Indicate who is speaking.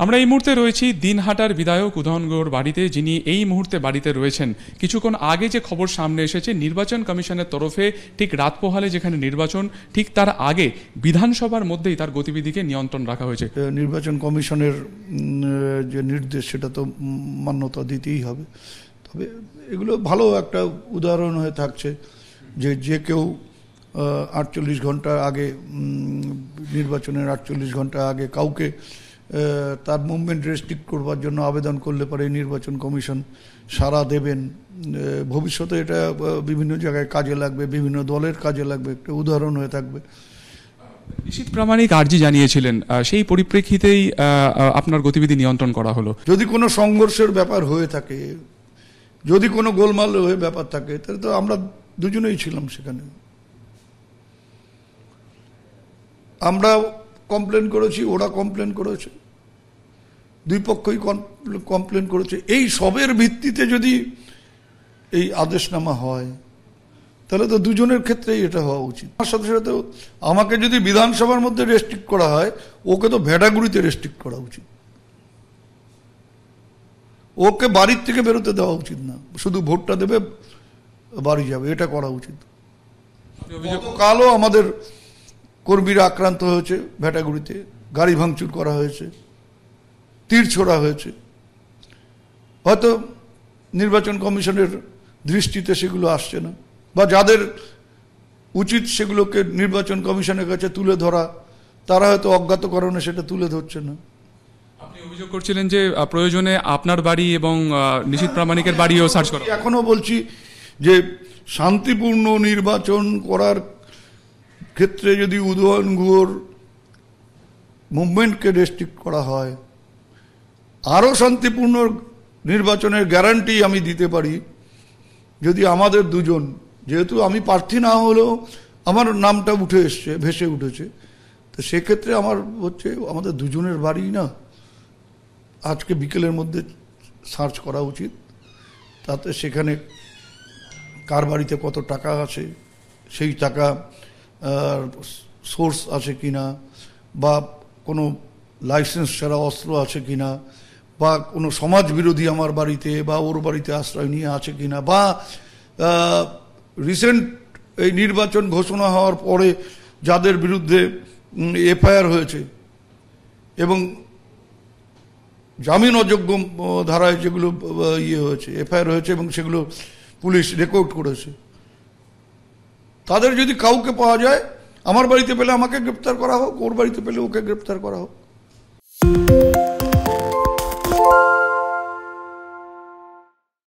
Speaker 1: আমরা এই মুহূর্তে রয়েছি দিনহাটার বিধায়ক উদয়ন গুহর বাড়িতে, যিনি এই মুহূর্তে বাড়িতে রয়েছেন। কিছুক্ষণ আগে যে খবর সামনে এসেছে, নির্বাচন কমিশনের তরফে ঠিক রাত পোহালে যেখানে নির্বাচন, ঠিক তার আগে বিধানসভার মধ্যেই তার গতিবিধিকে নিয়ন্ত্রণ রাখা হয়েছে।
Speaker 2: নির্বাচন কমিশনের যে নির্দেশ সেটা তো মান্যতা দিতেই হবে। তবে এগুলো ভালো একটা উদাহরণ হয়ে থাকছে যে কেউ 48 ঘন্টা আগে, নির্বাচনের 48 ঘন্টা আগে কাউকে তার মুভমেন্ট রেস্ট্রিক্ট করবার জন্য আবেদন করলে পরে নির্বাচন কমিশন সাড়া দেবেন। ভবিষ্যতে এটা বিভিন্ন জায়গায় কাজে লাগবে, বিভিন্ন দলের কাজে লাগবে, একটা উদাহরণ হয়ে থাকবে।
Speaker 1: নিশীথ প্রামাণিক আর্জি জানিয়েছিলেন, সেই পরিপ্রেক্ষিতেই আপনার গতিবিধি নিয়ন্ত্রণ করা হলো।
Speaker 2: যদি কোনো সংঘর্ষের ব্যাপার হয়ে থাকে, যদি কোনো গোলমাল হয়ে ব্যাপার থাকে, তাহলে তো আমরা দুজনেই ছিলাম সেখানে। আমরা কমপ্লেন করেছি, ওরা কমপ্লেন করেছে, দুই পক্ষই কমপ্লেন করেছে। এই সবের ভিত্তিতে যদি এই আদেশনামা হয় তাহলে তো দুজনের ক্ষেত্রেই এটা হওয়া উচিত। তার সাথে সাথে আমাকে যদি বিধানসভার মধ্যে রেস্ট্রিক্ট করা হয়, ওকে তো ভেড়াগুড়িতে রেস্ট্রিক্ট করা উচিত। ওকে বাড়ির থেকে বেরোতে দেওয়া উচিত না, শুধু ভোটটা দেবে বাড়ি যাবে, এটা করা উচিত। কালও আমাদের কর্মীরা আক্রান্ত হয়েছে, ভেটাগুড়িতে গাড়ি ভাঙচুর করা হয়েছে, তীর ছোড়া হয়েছে। হয়তো নির্বাচন কমিশনের দৃষ্টিতে সেগুলো আসছে না, বা যাদের উচিত সেগুলোকে নির্বাচন কমিশনের কাছে তুলে ধরা, তারা হয়তো অজ্ঞাত কারণে সেটা তুলে ধরছে না।
Speaker 1: আপনি অভিযোগ করছিলেন যে প্রয়োজনে আপনার বাড়ি এবং নিশীথ প্রামাণিকের বাড়িও সার্চ করা।
Speaker 2: এখনো বলছি যে শান্তিপূর্ণ নির্বাচন করার ক্ষেত্রে যদি উদয়ন গুহর মুভমেন্টকে রেস্ট্রিক্ট করা হয়, আরও শান্তিপূর্ণ নির্বাচনের গ্যারান্টি আমি দিতে পারি যদি আমাদের দুজন, যেহেতু আমি প্রার্থী না হলেও আমার নামটা উঠে এসছে, ভেসে উঠেছে, তো সেক্ষেত্রে আমার হচ্ছে আমাদের দুজনের বাড়ি না আজকে বিকেলের মধ্যে সার্চ করা উচিত। তাতে সেখানে কার বাড়িতে কত টাকা আছে, সেই টাকা সোর্স আছে কিনা, বা কোনো লাইসেন্স ছাড়া অস্ত্র আছে কিনা, বা কোনো সমাজ বিরোধী আমার বাড়িতে বা ওর বাড়িতে আশ্রয় নিয়ে আছে কিনা, বা রিসেন্ট এই নির্বাচন ঘোষণা হওয়ার পরে যাদের বিরুদ্ধে এফআইআর হয়েছে এবং জামিন অযোগ্য ধারায় যেগুলো হয়েছে, এফআইআর হয়েছে এবং সেগুলো পুলিশ রেকর্ড করেছে, তাদের যদি কাউকে পাওয়া যায়, আমার বাড়িতে পেলে আমাকে গ্রেপ্তার করা হোক, ওর বাড়িতে পেলে ওকে গ্রেপ্তার করা হোক।